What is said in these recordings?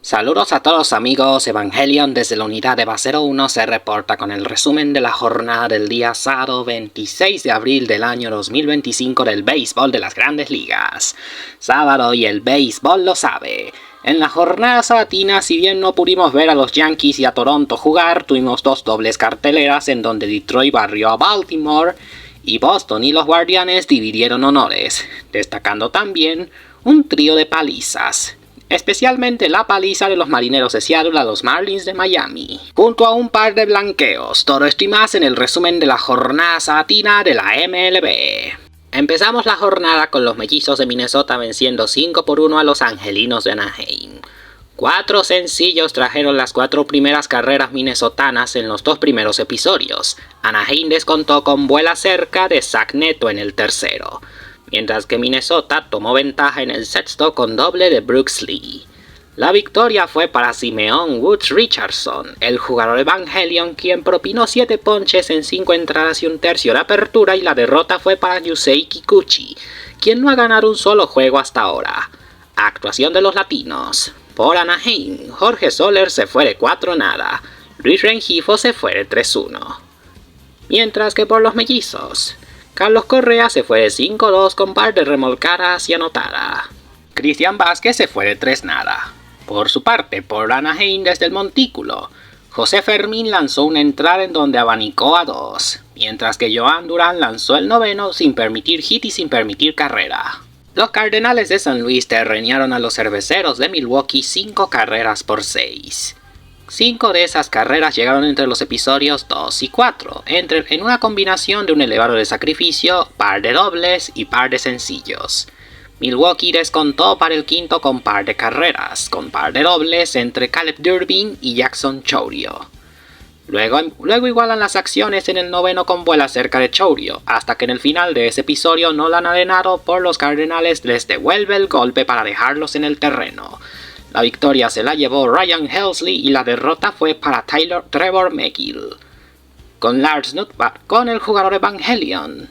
Saludos a todos amigos, Evangelion desde la unidad de EVA 01 se reporta con el resumen de la jornada del día sábado 26 de abril del año 2025 del béisbol de las grandes ligas. Sábado y el béisbol lo sabe. En la jornada sabatina, si bien no pudimos ver a los Yankees y a Toronto jugar, tuvimos dos dobles carteleras en donde Detroit barrió a Baltimore y Boston y los Guardianes dividieron honores, destacando también un trío de palizas. Especialmente la paliza de los Marineros de Seattle a los Marlins de Miami, junto a un par de blanqueos. Todo esto y más en el resumen de la jornada sabatina de la MLB. Empezamos la jornada con los Mellizos de Minnesota venciendo 5-1 a los Angelinos de Anaheim. 4 sencillos trajeron las 4 primeras carreras minnesotanas en los 2 primeros episodios. Anaheim descontó con vuela cerca de Zach Neto en el tercero, mientras que Minnesota tomó ventaja en el sexto con doble de Brooks Lee. La victoria fue para Simeon Woods Richardson, el jugador Evangelion, quien propinó 7 ponches en 5 entradas y un tercio de apertura, y la derrota fue para Yusei Kikuchi, quien no ha ganado un solo juego hasta ahora. Actuación de los latinos. Por Anaheim, Jorge Soler se fue de 4-0, Luis Rengifo se fue de 3-1. Mientras que por los Mellizos, Carlos Correa se fue de 5-2 con par de remolcadas y anotada. Cristian Vázquez se fue de 3-0. Por su parte, por Anaheim desde el montículo, José Fermín lanzó una entrada en donde abanicó a 2, mientras que Joan Durán lanzó el noveno sin permitir hit y sin permitir carrera. Los Cardenales de San Luis terrenearon a los Cerveceros de Milwaukee 5 carreras por 6. 5 de esas carreras llegaron entre los episodios 2 y 4, en una combinación de un elevado de sacrificio, par de dobles y par de sencillos. Milwaukee descontó para el quinto con par de carreras, con par de dobles entre Caleb Durbin y Jackson Chourio. Luego igualan las acciones en el noveno con vuela cerca de Chourio, hasta que en el final de ese episodio Nolan Arenado por los Cardenales les devuelve el golpe para dejarlos en el terreno. La victoria se la llevó Ryan Helsley y la derrota fue para Trevor Megill, con Lars Nootbaar con el jugador Evangelion,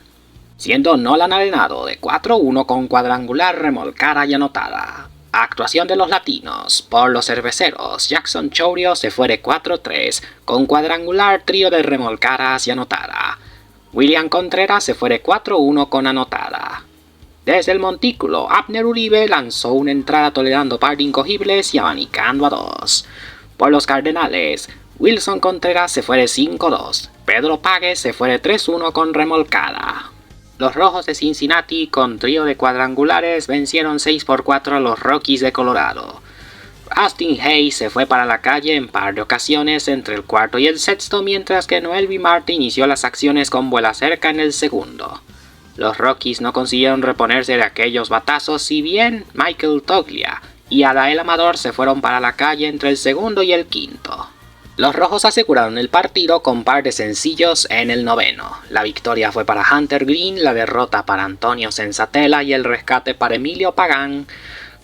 siendo Nolan Arenado de 4-1 con cuadrangular, remolcada y anotada. Actuación de los latinos. Por los Cerveceros, Jackson Chourio se fue de 4-3 con cuadrangular, trío de remolcadas y anotada. William Contreras se fue de 4-1 con anotada. Desde el montículo, Abner Uribe lanzó una entrada tolerando par de incogibles y abanicando a 2. Por los Cardenales, Wilson Contreras se fue de 5-2. Pedro Páguez se fue de 3-1 con remolcada. Los Rojos de Cincinnati, con trío de cuadrangulares, vencieron 6-4 a los Rockies de Colorado. Austin Hayes se fue para la calle en par de ocasiones entre el cuarto y el sexto, mientras que Noelvi Marte inició las acciones con vuela cerca en el segundo. Los Rockies no consiguieron reponerse de aquellos batazos, si bien Michael Toglia y Adael Amador se fueron para la calle entre el segundo y el quinto. Los Rojos aseguraron el partido con par de sencillos en el noveno. La victoria fue para Hunter Green, la derrota para Antonio Senzatela y el rescate para Emilio Pagán,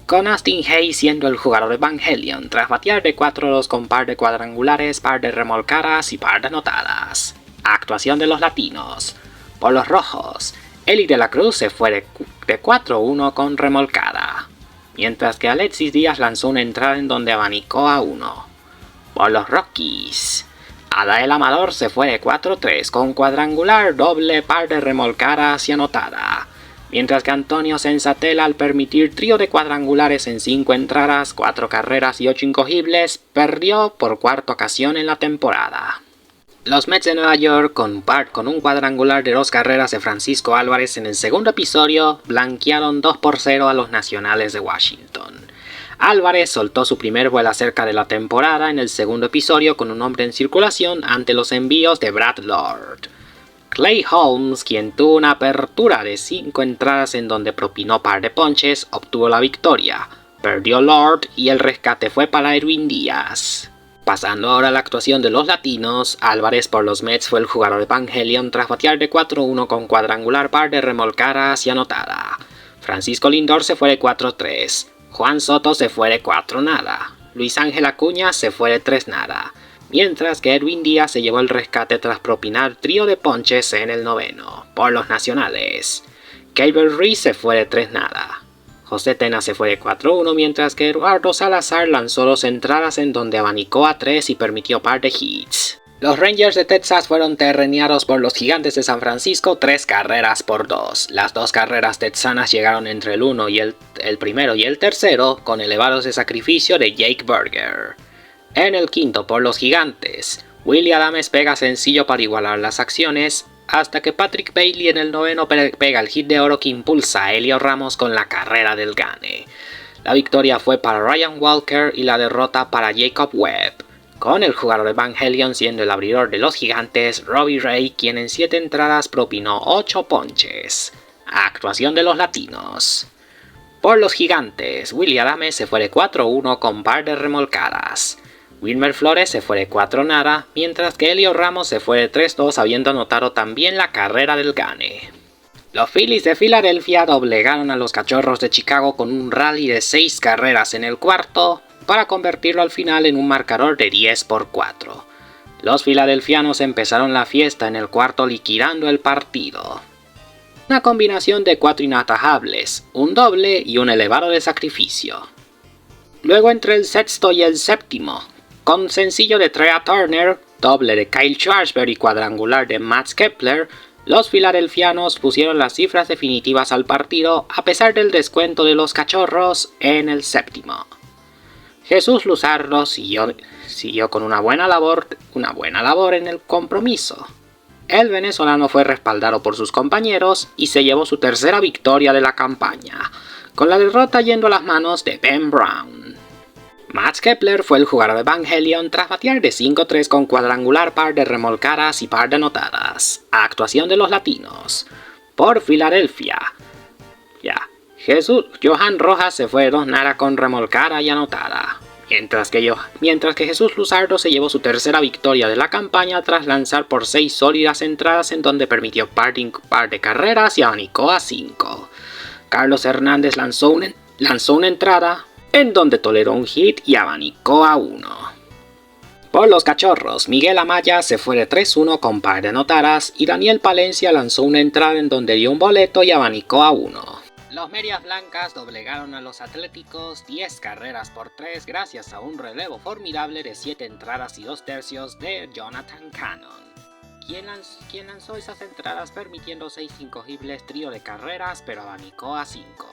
con Austin Hayes siendo el jugador de Evangelion tras batear de 4-2 con par de cuadrangulares, par de remolcadas y par de anotadas. Actuación de los latinos. Por los Rojos, Eli de la Cruz se fue de 4-1 con remolcada, mientras que Alexis Díaz lanzó una entrada en donde abanicó a 1. Por los Rockies, Adael Amador se fue de 4-3 con cuadrangular, doble, par de remolcadas y anotada, mientras que Antonio Senzatela, al permitir trío de cuadrangulares en 5 entradas, 4 carreras y 8 incogibles, perdió por cuarta ocasión en la temporada. Los Mets de Nueva York, con un cuadrangular de 2 carreras de Francisco Álvarez en el segundo episodio, blanquearon 2-0 a los Nacionales de Washington. Álvarez soltó su primer vuela cerca de la temporada en el segundo episodio con un hombre en circulación ante los envíos de Brad Lord. Clay Holmes, quien tuvo una apertura de 5 entradas en donde propinó par de ponches, obtuvo la victoria. Perdió Lord y el rescate fue para Edwin Díaz. Pasando ahora a la actuación de los latinos, Álvarez por los Mets fue el jugador de Evangelion tras batear de 4-1 con cuadrangular, par de remolcadas y anotada. Francisco Lindor se fue de 4-3. Juan Soto se fue de 4-0. Luis Ángel Acuña se fue de 3-0. Mientras que Edwin Díaz se llevó el rescate tras propinar trío de ponches en el noveno. Por los Nacionales, Gabriel Ruiz se fue de 3-0. José Tena se fue de 4-1, mientras que Eduardo Salazar lanzó 2 entradas en donde abanicó a 3 y permitió par de hits. Los Rangers de Texas fueron terreneados por los Gigantes de San Francisco 3 carreras por 2. Las 2 carreras texanas llegaron entre el primero y el tercero con elevados de sacrificio de Jake Burger. En el quinto por los Gigantes, Willy Adames pega sencillo para igualar las acciones, hasta que Patrick Bailey en el noveno pega el hit de oro que impulsa a Heliot Ramos con la carrera del gane. La victoria fue para Ryan Walker y la derrota para Jacob Webb, con el jugador Evangelion siendo el abridor de los Gigantes, Robbie Ray, quien en 7 entradas propinó 8 ponches. Actuación de los latinos. Por los Gigantes, Willy Adames se fue de 4-1 con par de remolcadas. Wilmer Flores se fue de 4-0, mientras que Heliot Ramos se fue de 3-2 habiendo anotado también la carrera del gane. Los Phillies de Filadelfia doblegaron a los Cachorros de Chicago con un rally de 6 carreras en el cuarto para convertirlo al final en un marcador de 10-4. Los filadelfianos empezaron la fiesta en el cuarto liquidando el partido. Una combinación de 4 inatajables, un doble y un elevado de sacrificio. Luego entre el sexto y el séptimo, con sencillo de Trea Turner, doble de Kyle Schwarber y cuadrangular de Matt Kepler, los filadelfianos pusieron las cifras definitivas al partido a pesar del descuento de los Cachorros en el séptimo. Jesús Luzardo siguió con una buena labor en el compromiso. El venezolano fue respaldado por sus compañeros y se llevó su tercera victoria de la campaña, con la derrota yendo a las manos de Ben Brown. Matt Kepler fue el jugador de Evangelion tras batear de 5-3 con cuadrangular, par de remolcadas y par de anotadas. Actuación de los latinos. Por Filadelfia. Johan Rojas se fue de 2-0 con remolcada y anotada. Mientras que Jesús Luzardo se llevó su tercera victoria de la campaña tras lanzar por 6 sólidas entradas en donde permitió par de carreras y abanicó a 5. Carlos Hernández lanzó una entrada en donde toleró un hit y abanicó a 1. Por los Cachorros, Miguel Amaya se fue de 3-1 con par de anotadas y Daniel Palencia lanzó una entrada en donde dio un boleto y abanicó a 1. Los Medias Blancas doblegaron a los Atléticos 10 carreras por 3 gracias a un relevo formidable de 7 entradas y 2 tercios de Jonathan Cannon, quien lanzó esas entradas permitiendo 6 incogibles, trío de carreras, pero abanicó a 5.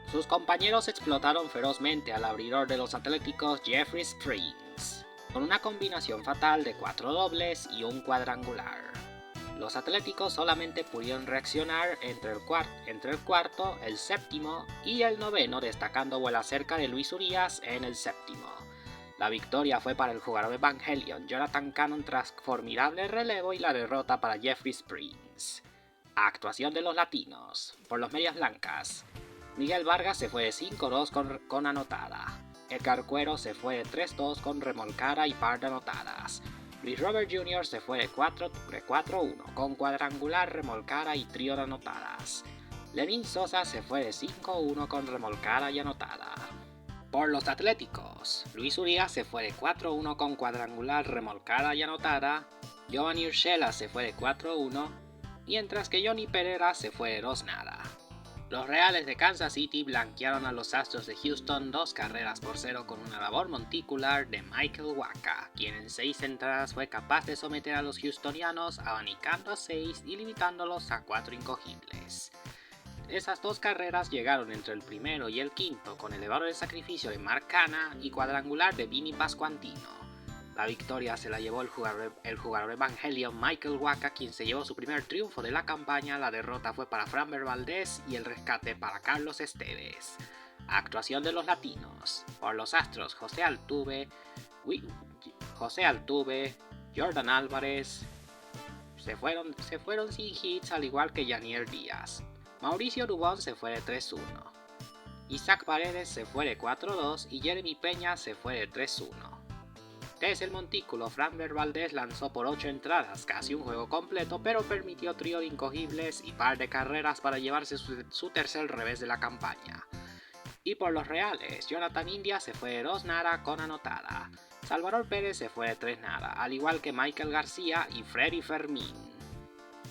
Sus compañeros explotaron ferozmente al abridor de los Atléticos, Jeffrey Springs, con una combinación fatal de 4 dobles y un cuadrangular. Los Atléticos solamente pudieron reaccionar entre el cuarto, el séptimo y el noveno, destacando vuela cerca de Luis Urias en el séptimo. La victoria fue para el jugador de Evangelion, Jonathan Cannon, tras formidable relevo, y la derrota para Jeffrey Springs. Actuación de los latinos. Por los Medias Blancas, Miguel Vargas se fue de 5-2 con anotada. Edgar Cuero se fue de 3-2 con remolcada y par de anotadas. Luis Robert Jr. se fue de 4-1 con cuadrangular, remolcada y trío de anotadas. Lenin Sosa se fue de 5-1 con remolcada y anotada. Por los Atléticos, Luis Urias se fue de 4-1 con cuadrangular, remolcada y anotada. Giovanni Urshela se fue de 4-1, mientras que Johnny Pereira se fue de 2-0. Los Reales de Kansas City blanquearon a los Astros de Houston 2 carreras por 0 con una labor monticular de Michael Wacha, quien en 6 entradas fue capaz de someter a los houstonianos abanicando a 6 y limitándolos a 4 incogibles. Esas 2 carreras llegaron entre el primero y el quinto con elevado de sacrificio de Mark Canha y cuadrangular de Vinny Pascuantino. La victoria se la llevó el jugador Evangelion Michael Wacha, quien se llevó su primer triunfo de la campaña. La derrota fue para Framber Valdez y el rescate para Carlos Esteves. Actuación de los latinos. Por los Astros, José Altuve, Jordan Álvarez se fueron sin hits, al igual que Yanier Díaz. Mauricio Dubón se fue de 3-1. Isaac Paredes se fue de 4-2 y Jeremy Peña se fue de 3-1. Desde el montículo, Framber Valdez lanzó por 8 entradas, casi un juego completo, pero permitió trío de incogibles y par de carreras para llevarse su tercer revés de la campaña. Y por los Reales, Jonathan India se fue de 2-0 con anotada. Salvador Pérez se fue de 3-0, al igual que Michael García y Freddy Fermín.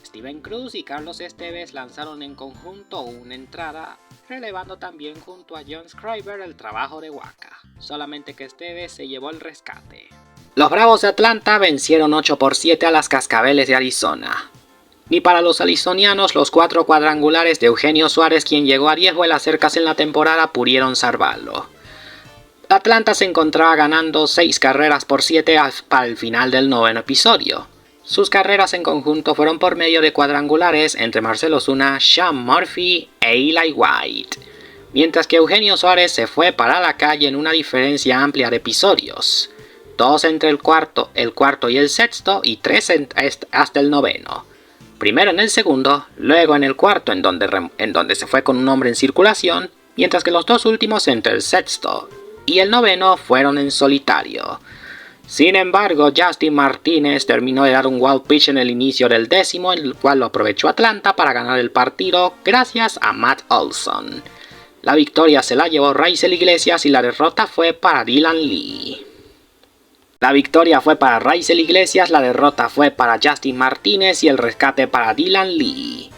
Steven Cruz y Carlos Esteves lanzaron en conjunto una entrada, relevando también junto a John Schreiber el trabajo de Wacha, solamente que Esteves se llevó el rescate. Los Bravos de Atlanta vencieron 8-7 a las Cascabeles de Arizona. Ni para los arizonianos los 4 cuadrangulares de Eugenio Suárez, quien llegó a 10 vuelas cercas en la temporada, pudieron salvarlo. Atlanta se encontraba ganando 6 carreras por 7 para el final del 9º episodio. Sus carreras en conjunto fueron por medio de cuadrangulares entre Marcell Ozuna, Sean Murphy e Eli White, mientras que Eugenio Suárez se fue para la calle en una diferencia amplia de episodios, 2 entre el cuarto y el sexto y 3 hasta el 9º. Primero en el segundo, luego en el cuarto en donde se fue con un hombre en circulación, mientras que los 2 últimos entre el sexto y el 9º fueron en solitario. Sin embargo, Justin Martínez terminó de dar un wild pitch en el inicio del 10º, el cual lo aprovechó Atlanta para ganar el partido gracias a Matt Olson. La victoria se la llevó Raisel Iglesias y la derrota fue para Dylan Lee. La victoria fue para Raisel Iglesias, la derrota fue para Justin Martínez y el rescate para Dylan Lee,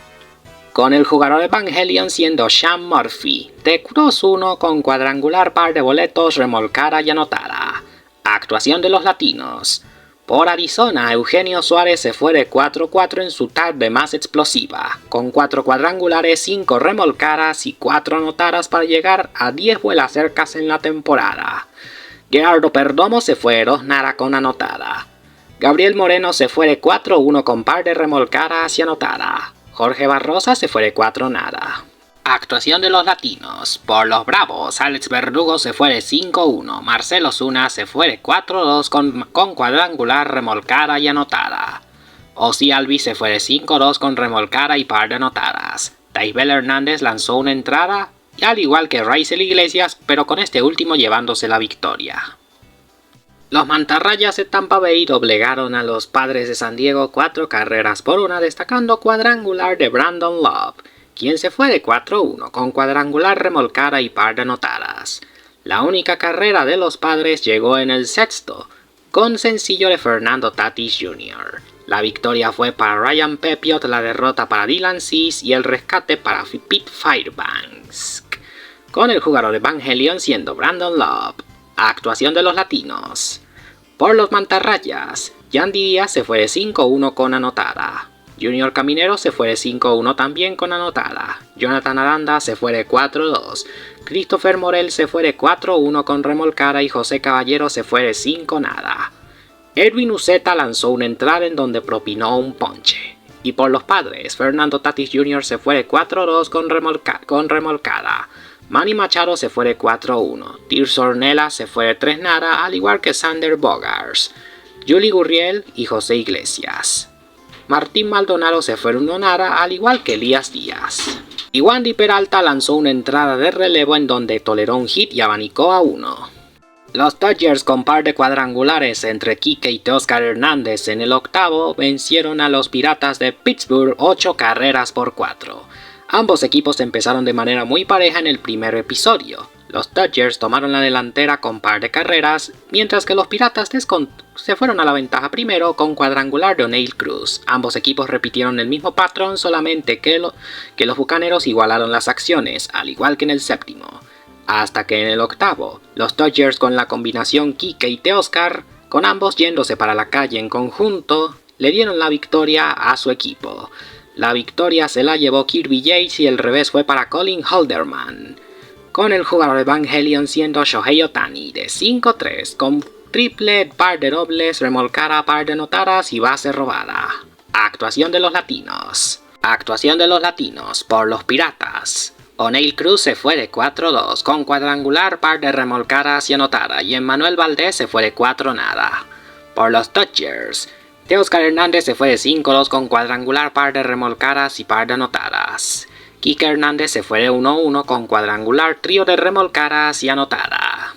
con el jugador Evangelion siendo Sean Murphy, de 2-1 con cuadrangular, par de boletos, remolcada y anotada. Actuación de los latinos. Por Arizona, Eugenio Suárez se fue de 4-4 en su tarde más explosiva, con 4 cuadrangulares, 5 remolcadas y 4 anotadas para llegar a 10 vuelas cercas en la temporada. Gerardo Perdomo se fue de 2 nada con anotada. Gabriel Moreno se fue de 4-1 con par de remolcadas y anotada. Jorge Barrosa se fue de 4 nada. Actuación de los latinos. Por los Bravos, Alex Verdugo se fue de 5-1. Marcell Ozuna se fue de 4-2 con cuadrangular, remolcada y anotada. Ozzy Albies se fue de 5-2 con remolcada y par de anotadas. Daibel Hernández lanzó una entrada, al igual que Raisel Iglesias, pero con este último llevándose la victoria. Los Mantarrayas de Tampa Bay doblegaron a los Padres de San Diego 4 carreras por 1, destacando cuadrangular de Brandon Lowe, quien se fue de 4-1 con cuadrangular, remolcada y par de anotadas. La única carrera de los Padres llegó en el sexto, con sencillo de Fernando Tatis Jr. La victoria fue para Ryan Pepiot, la derrota para Dylan Cease y el rescate para Pete Fairbanks, con el jugador Evangelion siendo Brandon Lowe. Actuación de los latinos. Por los Mantarrayas, Yandy Díaz se fue de 5-1 con anotada. Junior Caminero se fue de 5-1 también con anotada. Jonathan Aranda se fue de 4-2. Christopher Morel se fue de 4-1 con remolcada y José Caballero se fue de 5 nada. Edwin Uceta lanzó una entrada en donde propinó un ponche. Y por los Padres, Fernando Tatis Jr. se fue de 4-2 con remolcada. Manny Machado se fue de 4-1. Tirso Ornella se fue de 3 nada, al igual que Sander Bogaerts, Yuli Gurriel y José Iglesias. Martín Maldonado se fue de 1 nada, al igual que Elías Díaz. Y Wandy Peralta lanzó una entrada de relevo en donde toleró un hit y abanicó a 1. Los Dodgers, con par de cuadrangulares entre Kike y Teoscar Hernández en el octavo, vencieron a los Piratas de Pittsburgh 8 carreras por 4. Ambos equipos empezaron de manera muy pareja en el primer episodio. Los Dodgers tomaron la delantera con par de carreras, mientras que los Piratas se fueron a la ventaja primero con cuadrangular de O'Neill Cruz. Ambos equipos repitieron el mismo patrón, solamente que los Bucaneros igualaron las acciones, al igual que en el séptimo. Hasta que en el octavo, los Dodgers, con la combinación Kike y Teoscar, con ambos yéndose para la calle en conjunto, le dieron la victoria a su equipo. La victoria se la llevó Kirby Yates y el revés fue para Colin Holderman, con el jugador Evangelion siendo Shohei Ohtani de 5-3 con triplet, par de dobles, remolcada, par de anotadas y base robada. Actuación de los latinos. Actuación de los latinos por los Piratas. O'Neill Cruz se fue de 4-2 con cuadrangular, par de remolcadas y anotada, y Emmanuel Valdez se fue de 4 nada. Por los Dodgers, Teoscar Hernández se fue de 5-2 con cuadrangular, par de remolcadas y par de anotadas. Kike Hernández se fue de 1-1 con cuadrangular, trío de remolcadas y anotada.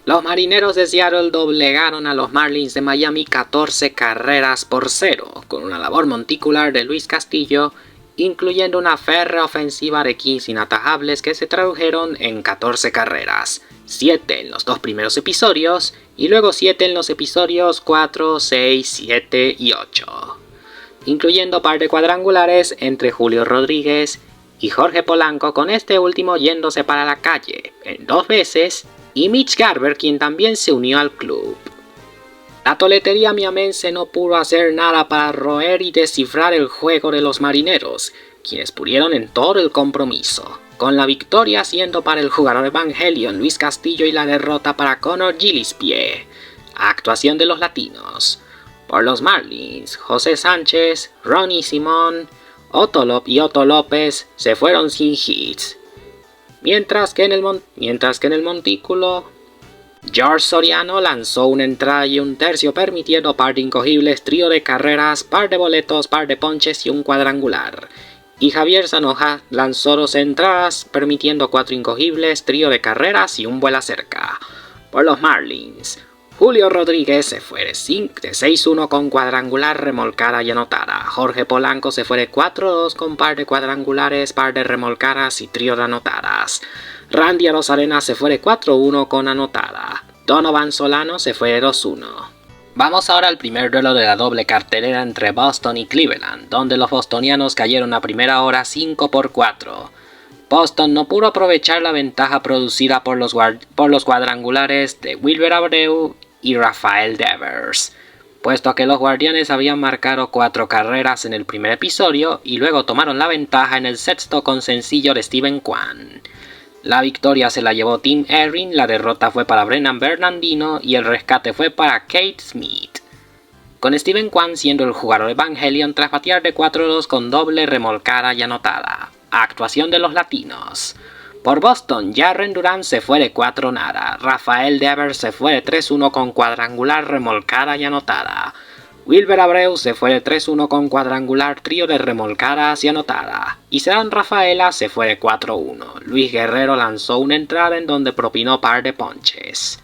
Los Marineros de Seattle doblegaron a los Marlins de Miami 14 carreras por 0, con una labor monticular de Luis Castillo, incluyendo una férrea ofensiva de 15 inatajables que se tradujeron en 14 carreras, 7 en los 2 primeros episodios y luego 7 en los episodios 4, 6, 7 y 8. incluyendo par de cuadrangulares entre Julio Rodríguez y Jorge Polanco, con este último yéndose para la calle en 2 veces, y Mitch Garver, quien también se unió al club. La toletería miamense no pudo hacer nada para roer y descifrar el juego de los marineros, quienes pudieron en todo el compromiso, con la victoria siendo para el jugador Evangelion Luis Castillo y la derrota para Conor Gillespie. Actuación de los latinos. Por los Marlins, José Sánchez, Ronnie Simón, Otto López se fueron sin hits, mientras que en el montículo, George Soriano lanzó una entrada y un tercio permitiendo par de incogibles, trío de carreras, par de boletos, par de ponches y un cuadrangular. Y Javier Zanoja lanzó 2 entradas permitiendo 4 incogibles, trío de carreras y un vuela cerca. Por los Marlins, Julio Rodríguez se fue de 6-1 con cuadrangular, remolcada y anotada. Jorge Polanco se fue de 4-2 con par de cuadrangulares, par de remolcadas y trío de anotadas. Randy Arozarena se fue de 4-1 con anotada. Donovan Solano se fue de 2-1. Vamos ahora al primer duelo de la doble cartelera entre Boston y Cleveland, donde los bostonianos cayeron a primera hora 5-4. Boston no pudo aprovechar la ventaja producida por los cuadrangulares de Wilber Abreu y Rafael Devers, puesto que los Guardianes habían marcado 4 carreras en el primer episodio y luego tomaron la ventaja en el sexto con sencillo de Steven Kwan. La victoria se la llevó Tim Erin, la derrota fue para Brennan Bernardino y el rescate fue para Kate Smith, con Steven Kwan siendo el jugador Evangelion tras batear de 4-2 con doble, remolcada y anotada. Actuación de los latinos. Por Boston, Jarren Duran se fue de 4-0. Rafael Devers se fue de 3-1 con cuadrangular, remolcada y anotada. Wilber Abreu se fue de 3-1 con cuadrangular, trío de remolcadas y anotada. Y Ceddanne Rafaela se fue de 4-1. Luis Guerrero lanzó una entrada en donde propinó par de ponches.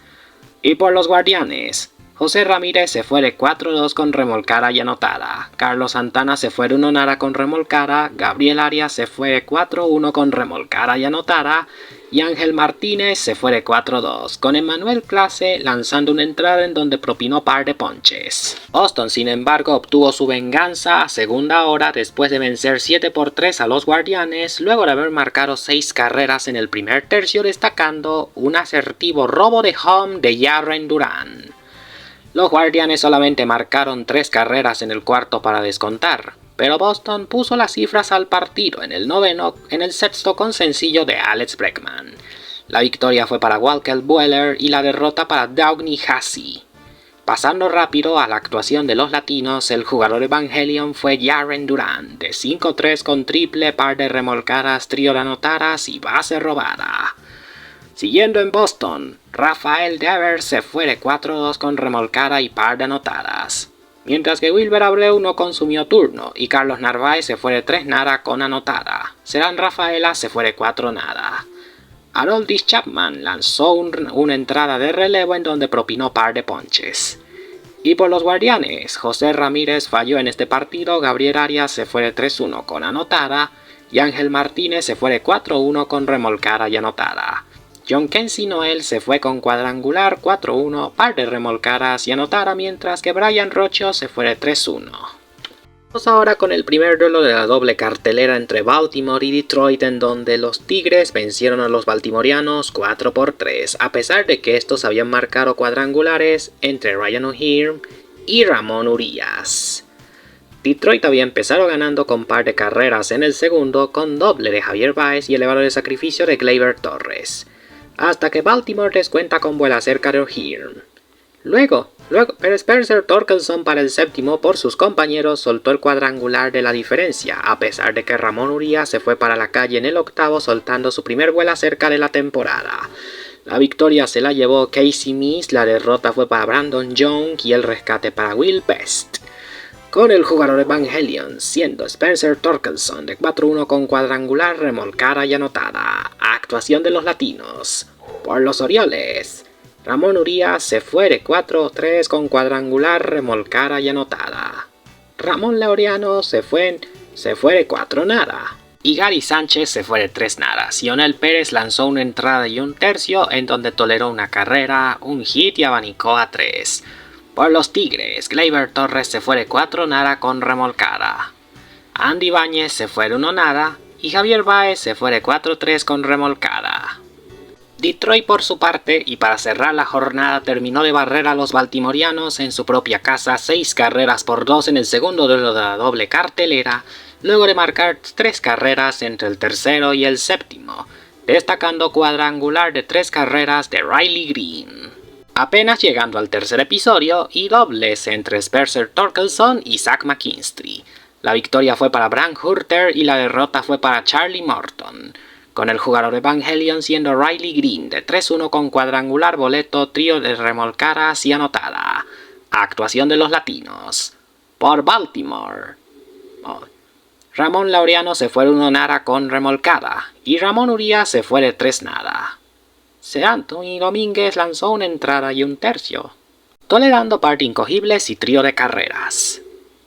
Y por los Guardianes, José Ramírez se fue de 4-2 con remolcada y anotada. Carlos Santana se fue de 1-0 con remolcada. Gabriel Arias se fue de 4-1 con remolcada y anotada. Y Ángel Martínez se fue de 4-2, con Emmanuel Clase lanzando una entrada en donde propinó par de ponches. Boston, sin embargo, obtuvo su venganza a segunda hora después de vencer 7-3 a los Guardianes, luego de haber marcado 6 carreras en el primer tercio, destacando un asertivo robo de home de Jarren Duran. Los Guardianes solamente marcaron 3 carreras en el cuarto para descontar, pero Boston puso las cifras al partido en el sexto con sencillo de Alex Bregman. La victoria fue para Walker Buehler y la derrota para Downey Hassie. Pasando rápido a la actuación de los latinos, el jugador Evangelion fue Jarren Duran, de 5-3 con triple, par de remolcadas, trío de anotadas y base robada. Siguiendo en Boston, Rafael Devers se fue de 4-2 con remolcada y par de anotadas, mientras que Wilber Abreu no consumió turno y Carlos Narváez se fue de 3-0 con anotada. Ceddanne Rafaela se fue de 4-0. Aroldis Chapman lanzó una entrada de relevo en donde propinó par de ponches. Y por los Guardianes, José Ramírez falló en este partido, Gabriel Arias se fue de 3-1 con anotada y Ángel Martínez se fue de 4-1 con remolcada y anotada. John Kenzie Noel se fue con cuadrangular 4-1, par de remolcadas y anotada, mientras que Brian Rocho se fue de 3-1. Vamos ahora con el primer duelo de la doble cartelera entre Baltimore y Detroit, en donde los Tigres vencieron a los baltimoreanos 4-3, a pesar de que estos habían marcado cuadrangulares entre Ryan O'Hearn y Ramón Urias. Detroit había empezado ganando con par de carreras en el segundo, con doble de Javier Baez y elevado de sacrificio de Gleyber Torres, hasta que Baltimore descuenta con vuela cerca de O'Hearn. Pero Spencer Torkelson para el séptimo por sus compañeros soltó el cuadrangular de la diferencia, a pesar de que Ramón Urias se fue para la calle en el octavo soltando su primer vuela cerca de la temporada. La victoria se la llevó Casey Mize, la derrota fue para Brandon Young y el rescate para Will Best, con el jugador Evangelion siendo Spencer Torkelson de 4-1 con cuadrangular, remolcada y anotada. Actuación de los latinos. Por los Orioles, Ramón Urias se fue de 4-3 con cuadrangular, remolcada y anotada. Ramón Laureano se fue de 4-0. Y Gary Sánchez se fue de 3-0. Cionel Pérez lanzó una entrada y un tercio en donde toleró una carrera, un hit y abanicó a 3. Por los Tigres, Gleyber Torres se fue de 4 nada con remolcada. Andy Ibáñez se fue de 1 nada y Javier Báez se fue de 4-3 con remolcada. Detroit por su parte, y para cerrar la jornada, terminó de barrer a los baltimorianos en su propia casa 6 carreras por 2 en el segundo duelo de la doble cartelera, luego de marcar 3 carreras entre el tercero y el séptimo, destacando cuadrangular de 3 carreras de Riley Green. Apenas llegando al tercer episodio y dobles entre Spencer Torkelson y Zach McKinstry. La victoria fue para Brandt Hurter y la derrota fue para Charlie Morton, con el jugador Evangelion siendo Riley Green de 3-1 con cuadrangular, boleto, trío de remolcadas y anotada. Actuación de los latinos. Por Baltimore, Ramón Laureano se fue de 1 nada con remolcada y Ramón Urias se fue de 3 nada. Anthony Domínguez lanzó una entrada y un tercio, tolerando par de incogibles y trío de carreras.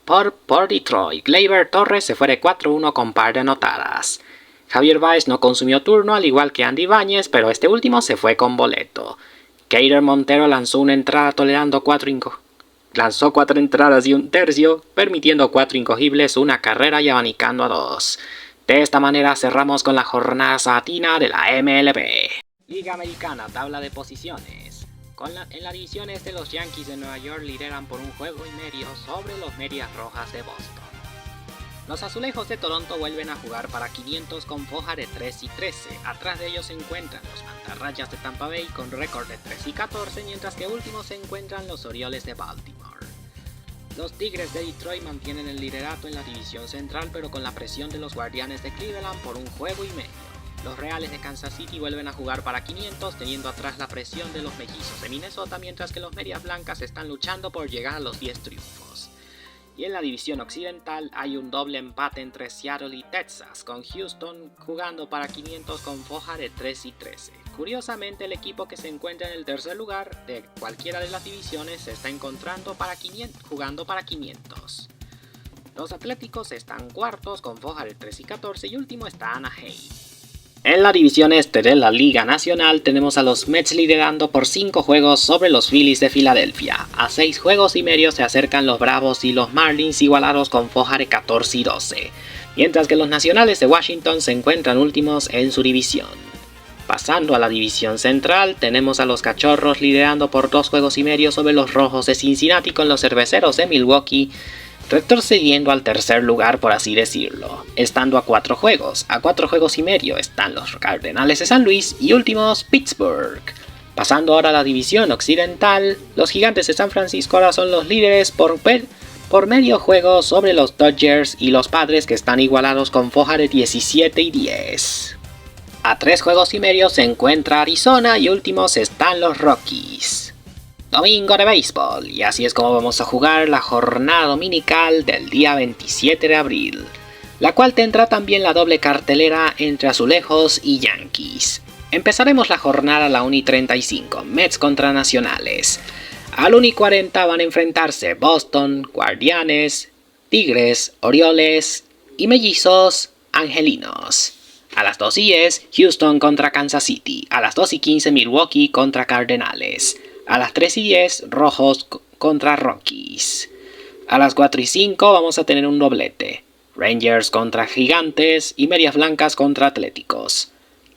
Por Detroit, Gleyber Torres se fue de 4-1 con par de anotadas. Javier Báez no consumió turno al igual que Andy Ibáñez, pero este último se fue con boleto. Keider Montero lanzó una entrada tolerando 4 entradas y un tercio, permitiendo 4 incogibles, una carrera y abanicando a 2. De esta manera cerramos con la jornada sabatina de la MLB. Liga Americana, tabla de posiciones. En la división este, los Yankees de Nueva York lideran por 1 juego y medio sobre los Medias Rojas de Boston. Los Azulejos de Toronto vuelven a jugar para 500 con foja de 3-13. Atrás de ellos se encuentran los Mantarrayas de Tampa Bay con récord de 3-14, mientras que últimos se encuentran los Orioles de Baltimore. Los Tigres de Detroit mantienen el liderato en la división central, pero con la presión de los Guardianes de Cleveland por 1 juego y medio. Los Reales de Kansas City vuelven a jugar para 500, teniendo atrás la presión de los Mellizos de Minnesota, mientras que los Medias Blancas están luchando por llegar a los 10 triunfos. Y en la división occidental hay un doble empate entre Seattle y Texas, con Houston jugando para 500 con foja de 3-13. Curiosamente, el equipo que se encuentra en el tercer lugar de cualquiera de las divisiones se está encontrando jugando para 500. Los Atléticos están cuartos con foja de 3-14 y último está Anaheim. En la división este de la Liga Nacional tenemos a los Mets liderando por 5 juegos sobre los Phillies de Filadelfia. A 6 juegos y medio se acercan los Bravos y los Marlins igualados con foja de 14 y 12, mientras que los Nacionales de Washington se encuentran últimos en su división. Pasando a la división central, tenemos a los Cachorros liderando por 2 juegos y medio sobre los Rojos de Cincinnati, con los Cerveceros de Milwaukee retrocediendo al tercer lugar, por así decirlo, estando a 4 juegos. A 4 juegos y medio están los Cardenales de San Luis y últimos Pittsburgh. Pasando ahora a la división occidental, los Gigantes de San Francisco ahora son los líderes por medio juego sobre los Dodgers y los Padres, que están igualados con foja de 17 y 10. A 3 juegos y medio se encuentra Arizona y últimos están los Rockies. Domingo de béisbol, y así es como vamos a jugar la jornada dominical del día 27 de abril, la cual tendrá también la doble cartelera entre Azulejos y Yankees. Empezaremos la jornada a la 1:35, Mets contra Nacionales. Al 1:40 van a enfrentarse Boston, Guardianes, Tigres, Orioles y Mellizos Angelinos. A las 2:10, Houston contra Kansas City. A las 2:15, Milwaukee contra Cardenales. A las 3:10, Rojos contra Rockies. A las 4:05 vamos a tener un doblete. Rangers contra Gigantes y Medias Blancas contra Atléticos.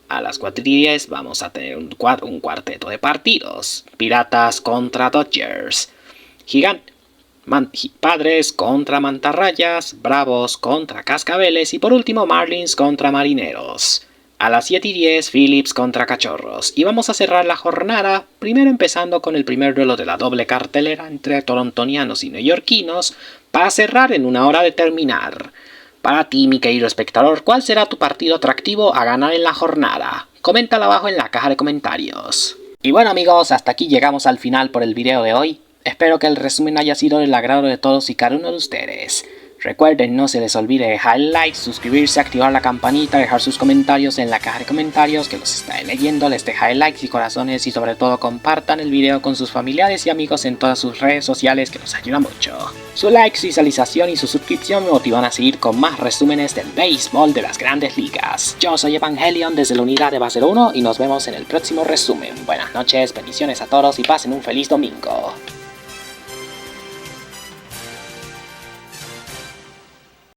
A las 4:10 vamos a tener un cuarteto de partidos. Piratas contra Dodgers. Padres contra Mantarrayas. Bravos contra Cascabeles. Y por último, Marlins contra Marineros. A las 7:10, Phillips contra Cachorros. Y vamos a cerrar la jornada, primero empezando con el primer duelo de la doble cartelera entre torontonianos y neoyorquinos, para cerrar en una hora de terminar. Para ti, mi querido espectador, ¿cuál será tu partido atractivo a ganar en la jornada? Coméntalo abajo en la caja de comentarios. Y bueno amigos, hasta aquí llegamos al final por el video de hoy. Espero que el resumen haya sido del agrado de todos y cada uno de ustedes. Recuerden, no se les olvide dejar el like, suscribirse, activar la campanita, dejar sus comentarios en la caja de comentarios que los estaré leyendo. Les dejaré likes y corazones y sobre todo compartan el video con sus familiares y amigos en todas sus redes sociales, que nos ayuda mucho. Su like, su visualización y su suscripción me motivan a seguir con más resúmenes del béisbol de las grandes ligas. Yo soy Evangelion desde la unidad de Base 1 y nos vemos en el próximo resumen. Buenas noches, bendiciones a todos y pasen un feliz domingo.